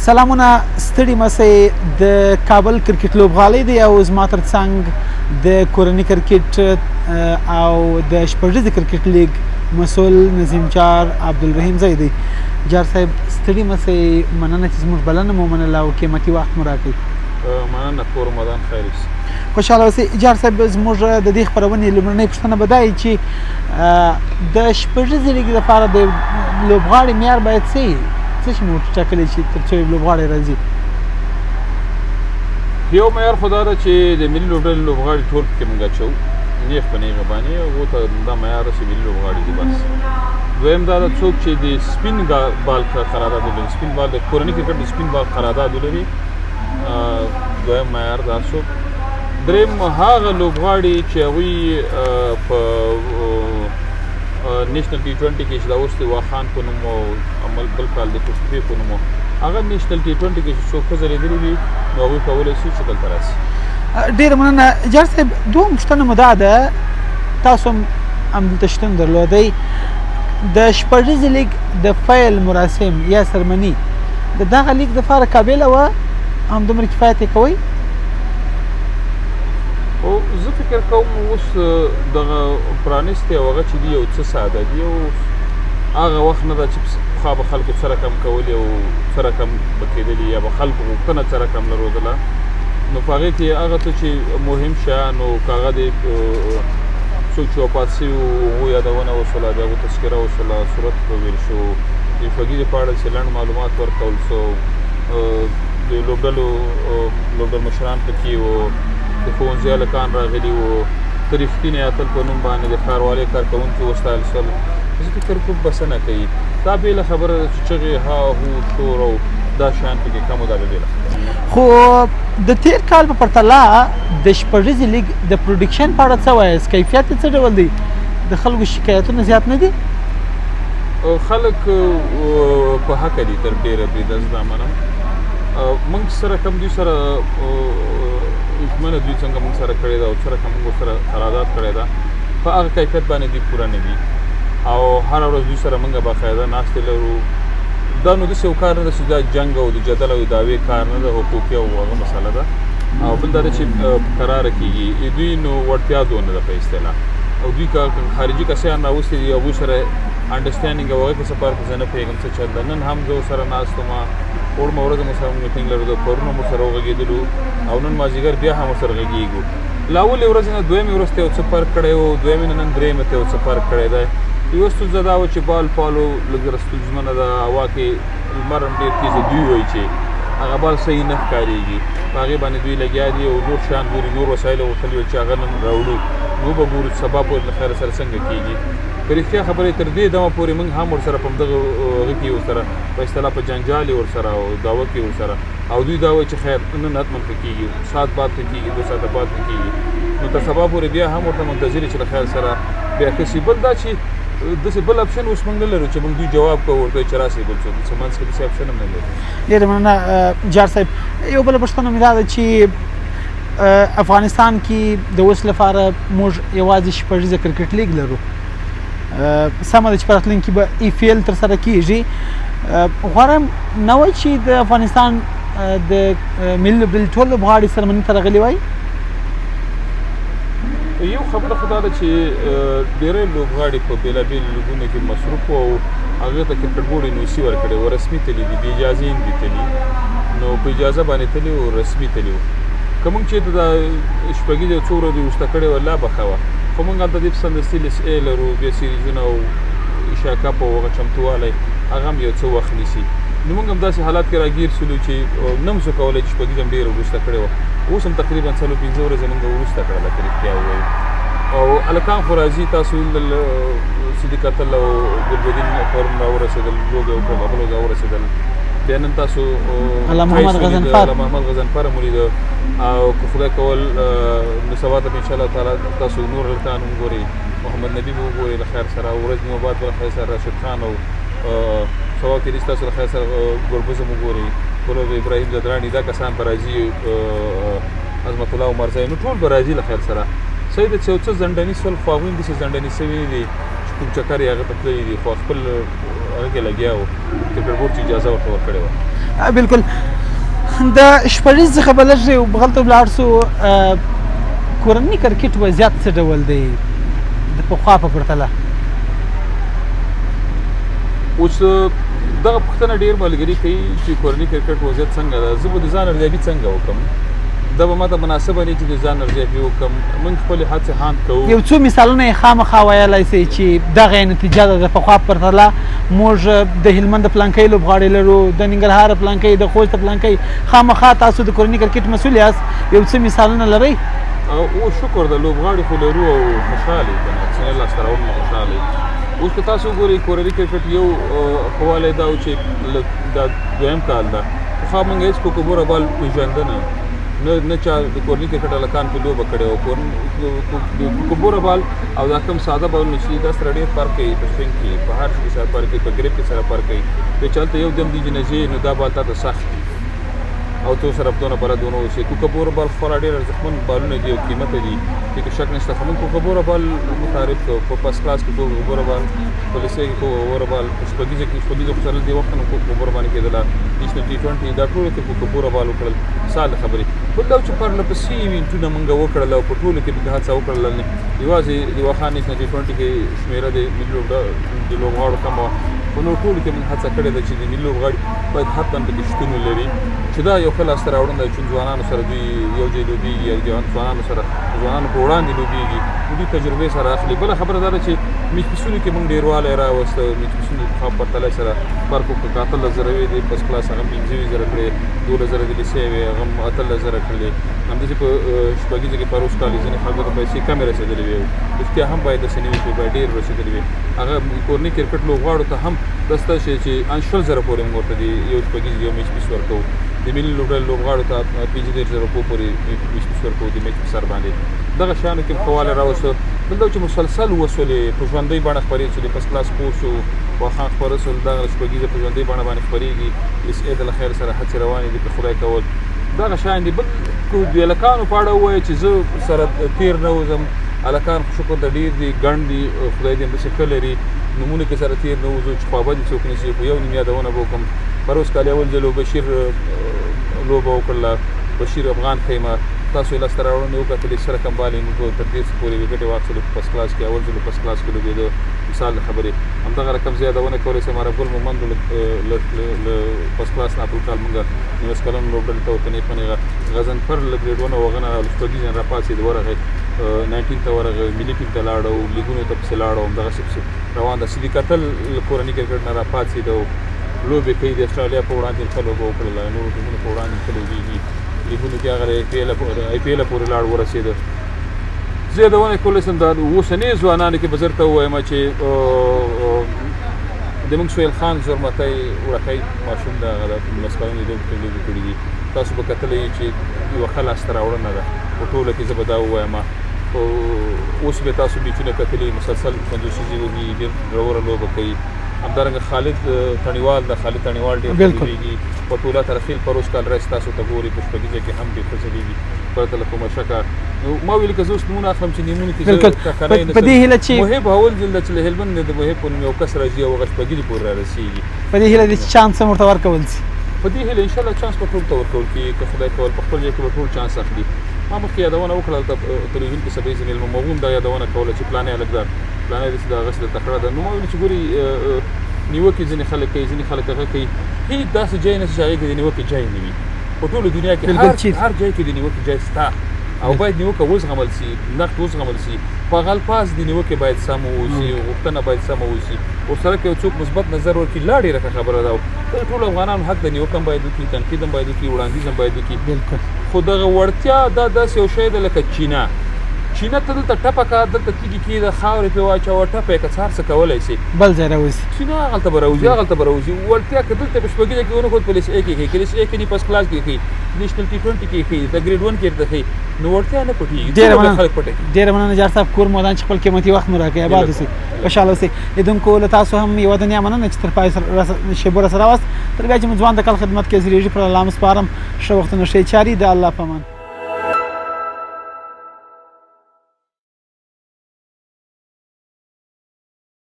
سلامونه ستړي مسئ د کابل کرکټ لوبغالی دی او زما تر څنګ د کورني کرکټ او د شپږیزې کرکټ لیګ مسؤل نظیم جار عبدالرحیم زی دی. جار صاحب ستړي مسئ، مننه چې زموږ بلنه مو ومنله او قیمتي وخت مو راکړی. مننه، کور رمضان خیر وي. خوشحاله اوسئ. جار صاحب زموږ د دې خپرونې لومړنۍ پوښتنه به دا وي چې د شپږیزې لیګ لپاره د لوبغاړي معیار باید څه وي؟ څه شي مو ټاکلی چې تر څو یو لوبغاړی راځي؟ یو معیار خو دا ده چې د ملي لوبډلې لوبغاړي ټول پکې موږ اچوو نیغ په نیغه باندې، هغو ته دا معیار ده چې ملي لوبغاړي دي بس. دویم دا ده څوک چې د سپین بال قرارداد ولري، سپین بال د کورني کرکټ د سپین بال قرارداد ولري، دویم معیار دا شو. دریم هغه لوبغاړي چې هغوی په نیشنل ټي 20 کې چې دا اوس د واخان په نوم او عمل بل کال د پښتفې په نوم هغه نیشنل ټي 20 کې چې څوک ښه ځلېدلي وي نو هغوی کولی شي چې دلته راشي. ډېره مننه. جار صاحب دوهم پوښتنه مو دا ده، تاسو هم همدلته شتون درلودی، د شپږیزې لیګ د پیل مراسم یا سرمني د دغه لیګ دپاره قابله وه؟ همدومره کفایت یې کوئ؟ خو زه فکر کوم اوس دغه پرانیستې او هغه چې دي یو څه ساده دي او هغه وخت نه ده چې پخوا به خلکو څه رقم کولې او څه رقم به کېدلي یا به خلکو غوښتنه څه رقم لرودله، نو په هغې کې هغه څه چې مهم شیان او که هغه د څوک چې وفات شوي وو هغو یادونه وشوله، د هغو تذکره وشوله، صورت وویل شو، د شپږیزې په اړه چې لنډ معلومات ورکول شو، د لوبډل مشران پکې وو، د ښوونځي هلکان راغلي وو، د رښتینې اتل په نوم باندې د ښاروالۍ کارکوونکي وستایل شول. زه فکر کوم بسنه کوي. دا بېله خبره ده چې چغې ها هو شور او دا شیان پکې کم و، دا به بېله. خو د تېر کال په پرتله د شپږیزې لیګ د پروډکشن په اړه څه وایاست؟ کیفیت یې څه ډول دی؟ د خلکو شکایتونه زیات نه دي؟ خلک په حقه دي تر ډېره بریده، زه دا منم. موږ سره کم دوی سره ژمنه دوی څنګه موږ سره کړې ده او څه رقم موږ سره قرارداد کړې ده، په هغه کیفیت باندې دوی پوره نه دي او هره ورځ دوی سره موږ باقاعده ناستې لرو. دا نو داسې یو کار نه ده چې دا جنګ او د جدل او دعوې کار نه ده، حقوقي او هغه مسله ده. او بل دا ده چې په قراره کېږي دوی نو وړتیا دونه ده په اصطلاح، او دوی که خارجي کسان راوستي دي هغوی سره انډرسټینډینګ او هغې کې څه فرق زه نه پوهېږم څه چل ده. نن هم زه ورسره ناست وم، وړمه ورځ مو سره میټینګ لرو، پرون مو سره وغږېدلو او نن مازدیګر بیا هم ورسره غږېږو. له اولې ورځې نه دویمې ورځ ته یو څه فرق کړی و، دویمې نه نن درېیمې ته یو څه فرق کړی دی. یوه ستونزه دا وه چې بال پالو لږ ستونزمنه ده، هوا کې لمر هم ډېر تېز دوی وایي چې هغه بال صحیح نه ښکارېږي، په هغې باندې دوی لګیا دي او نور شیان ګوري، نور وسایل غوښتلي ول چې هغه نن راوړو، نو به ګورو چې سبا پورې له خیره سره څنګه کېږي. په رښتیا خبرې تر دې دمه پورې موږ هم ورسره په همدغه هغه کې ورسره په اصطلاح په جنجال یې ورسره او دعوه کې ورسره، او دوی دا وایي چې خیر نن حتما ښه کېږي، ساعت بعد ښه کېږي، 2 ساعته بعد ښه کېږي، نو تر سبا پورې بیا هم ورته منتظر چې له خیر سره بیا ښه شي. بل دا چې داسې بل اپشن اوس موږ نه لرو چې موږ دوی جواب کوو ورته چې راسئ، بل څوک څه منځ کې داسې اپشن هم نه لرو. ډېره مننه جار صاحب. یو بله پوښتنه مې دا ده چې افغانستان کې د اوس لپاره موږ یوازې شپږیزه کرکټ لیګ لرو، سمه ده چې په راتلونکي به ای پی ایل ترسره کېږي. غوره نه وای چې د افغانستان د ملي لوبډلې ټول لوبغاړي سرمني ته راغلي وای؟ یو خبره خو دا ده چې ډېری لوبغاړي په بېلابېلو لیګونو کې مصروف وو او هغې ته کرکټ بورډ انوسي ورکړې وه، رسمي تللي دي، بې اجازې هم دي تللي، نو په اجازه باندې تللي وو، رسمي تللي وو. که موږ چېرته دا شپږیزه څو ورځې وروسته کړې وه لا به ښه وه، خو موږ هلته دې په سمدستي لیست ای لرو، بیا سیریزونه او ایشیا کپ او هغه چمتووالی هغه هم یو څه وخت نیسي. نو موږ هم داسې حالات کې راګیر شولو چې نه هم شو کولی چې شپږیزه هم ډېره وروسته کړې وه. اوس هم تقریبا 4-5 ورځې موږ وروسته کړله که رښتیا ووایو، او هلکان خو راځي، تاسو ولیدل صدیق اتل او ګلبدین پرون راورسېدل، لوبې وکړل، هغه لوبې راورسېدل. بیا نن تاسو الله محمد غضنفر هم ولیده، او که خدای کول نو سبا ته به انشاءالله تعالی تاسو نور هلکان وګورئ، محمد نبي به وګورئ له خیر سره، ورځ مو بعد به له خیر سره راشد خان او سبا کېدای شي تاسو له خیر سره ګربز هم وګورئ، ټول ابراهیم زدراني، دا کسان به راځي، عظمت الله عمرزی، نو ټول به راځي له خیر سره. صحیح ده چې یو څه ځنډني شول، خو هغوی هم داسې ځنډني شوي دي چې کوم چکر یې هغه ته تللي دي، خو خپل هغه کې لګیا و، کرکټ بورډ چې اجازه ورته ورکړې وه. بالکل د شپږیز څخه به لږ بغلته ولاړ سو کورني کرکټ وضعیت څه ډول دی د پخوا په پرتله اوس دغه پوښتنه ډېر ملګري کوي چې کورني کرکټ وضعیت څنګه ده زه به د ځان ارزیابي څنګه وکړم دا به ماته مناسبه نه چې د ځان ارزیابي وکړم موږ خپلې هڅې هاند کوو یو څو مثالونه یې خامخا ویلی سئ چې دغه نتیجه ده د پخوا په پرتله موږ د هلمند د پلانکۍ لوبغاړي لرو د ننګرهار پلانکۍ د خوست پلانکۍ خامخا تاسو د کورني کرکټ مسؤل یاست یو څه مثالونه لرئ او شکر د لوبغاړي خو لرو او خوشحاله یو که نه څنګه لاسته راوړنه خوشحاله یو اوس که تاسو وګورئ کورني کرکټ یو خوالی دا و چې دا دویم کال ده پخوا موږ هېڅ کوکوبوره بال پېژانده نه چا د کورني کرکټ هلکان پې لوبه کړې وه کوکوبوره بال او دا کوم ساده بالونه چې دا سره ډېر فرق کوي په سوینګ کې په هر شي سره فرق کوي په ګریپ کې سره فرق کوي بیا چې هلته یو دم دي جنازې نو دا بال تا ته سخت دي او څو سره دونه بلد ونه اوسې کوکوبوره بال خورا ډېر ارزښتمن بالونه دي او قیمته دي دې کې شک نشته خو موږ کوکوبوره بال متعارف کړو په فسټ کلاس کې کوکوبوره بال په لیسې کې کوکوبوره بال په شپږیزه کې شپږیزه خو سره دې وخت نه کوکوبوره باندې کېدله نیشنل T20 دا ټولو کې کوکوبوره بال وکړل مثال د خبرې بل دا چې پرله پسې ایونټونه موږ وکړل او په ټولو کې موږ هڅه وکړل یوازې د واخان نیشنل T20 کې شمېره د ملي لوبغاړو کمه وه په نور ټولو کې موږ هڅه کړې ده چې د ملي لوبغاړي باید حتما پکې شتون ولري چې دا یو ښه لاسته راوړنه ده چې ځوانانو سره دوی یو ځای لوبېږي ځوانانو سره ځوانانو په وړاندې لوبېږي دوی تجربې سره اخلي بله خبره دا ده چې میچ پیسونو کې موږ ډېروالی راوسته میچ پیسونو په پرتله سره فرق وکړو که 18,000 وې د فسټ کلاس هغه 15,000 کړې 12,000 د لیسې وې هغه 18,000 کړلې همداسې په شپږیزه کې پروس کال ځینې خلکو ته پیسې کمې رسېدلې وې رښتیا هم باید داسې نه وي چې باید ډېر رسېدلې وې هغه کورني کرکټ لوبغاړو ته هم داسته شی چې 100,000 پورې موږ ورته د یو شپږیز یو میچ پیس ورکوو د ملي لوبغاړو ته 15,000 پورې میچ پیس ورکوو د میچ په سر باندې دغه شیانو کې خواله راوسته بل دا چې مسلسل وسولې په ژوندۍ بڼه خپرې شو د فسټ کلاس پوسټ شو واخان خپاره شول دغه شپږیزه په ژوندۍ بڼه باندې خپرېږي اس ای د له خیر سره هڅې روانې دي که خدای کول دغه شیان دي بل د هلکانو په اړه ووایه چې زه سره تېر نه وځم هلکان خو شکر ته ډېر دي ګڼ دي خدای دې همداسې ښه لري نومونه کې سره تېر نه وځو چې خوابدي څوک نه شي خو یو نوم یادونه به وکړم پروس کال اول ځل بشیر لوبه وکړله بشیر افغان خیمه تاسو یې لاسته راوړنې وکتلې سره کمبالې موږ تر دې پورې وکټې واخیستلې په فسټ کلاس کې اول ځل فسټ کلاس کې لوبېده مثال د خبرې همدغه رقم زه یادونه کولی شم عربګل مومند له فسټ کلاس نه اول کال موږ 19 کلونو لوبډلې ته ورته نیغه غزنفر له ګریډ 1 او هغه نه شپږیز نه راپاڅېد ورغی 19 ته ورغی ملي ټیم ته لاړ او لیګونو ته پسې لاړ او همدغسې پسې روان ده صدیق اتل له کورني کرکټ نه راپاڅېد او لوبې کوي د استرالیا په وړاندې ښه لوبه وکړله نورو ټیمونو په وړاندې ښه لوبېږي لیګونو کې هغه آی پي ایل پورې لاړ ورسېده زه یادونه کولی شم دا اوسنۍ ځوانانو کې به زه درته ووایم چې د موږ سهیل خان زرمتی وړکی ماشوم د هغه د 19 کلونو لوبې کړي دي تاسو به کتلی چې یوه ښه لاسته راوړنه ده په ټوله کې زه به دا ووایم اوس به تاسو میچونه کتلي مسلسل 50 وهي ډېر ګټوره لوبه کوي همدارنګه خالد تڼیوال د خالد تڼیوال ډېر ښه په ټوله ترخیل پروس کال رئیس تاسو ته ګوري په شپږیزه کې هم ډېر ښه چلېږي پرته له کومه شکه نو ما ویل که زه اوس نومونه اخلم چې نیمونو کې زه ټاکنی نه شم محب اول ځل ده چې له هلمند نه د محب په نوم یو کس راځي او هغه شپږیزې پورې رارسېږي په دې هیله دي چې چانس هم ورته ورکول شي په دې هیله انشاءالله چانس به ټول ته ورکول کېږي که خدای کول په خپل ځای کې به ټول چانس اخلي ما مخکې یادونه وکړه د تلویزیون کې سبیز میلمه موږ دا یادونه کوله چې پلانې هلک ده پلانې داسې د هغسې د تکړه ده نو ما ویل چې ګوري نیوکې ځینې خلک کوي ځینې خلک هغه کوي هېڅ داسې ځای نه چې هغې کې د نیوکې ځای نه وي په ټولو دنیا کې هر ځای کې د نیوکې ځای شته او باید نیوکه وزغمل شي نقد وزغمل شي په هغه الفاظ د نیوکې باید سمه واوسي غوښتنه باید سمه واوسي ورسره که یو څوک مثبت نظر ورکړي لا ډېره ښه خبره ده ټولو افغانانو حق د نیوکه هم باید وکړي تنقید هم باید وکړي وړاندیز هم باید وکړي خو دغه وړتیا دا داسې یو شی ده لکه چینه چینه ته دلته ټپه که دلته تیږې کېږده خاورې پرې واچوه ټپه یې که څه هر څه کولی شي بل ځای راوځي چینه هغلته به راوځي هغلته به راوځي وړتیا که دلته په شپږیزه کې ونه ښود په لیس ای کې ښایي که لیس ای کې نه فسټ کلاس کې ښایي نیشنل T20 کې ښایي د ګریډ 1 کې ورته ښایي نو وړتیا نه پټېږي خلک پټوي ډېره مننه نجار صاحب کور مودان چې خپل قیمتي وخت مو راکړی اباد اوسئ خوشحاله اوسئ لیدونکو له تاسو هم یوه دنیا مننه چې تر پای شیبو راسره راوست تر بیا چې مو ځوان د کال خدمت کې زیږېږي پر الله مو سپارم ښه وختونه ښې چارې د الله په امان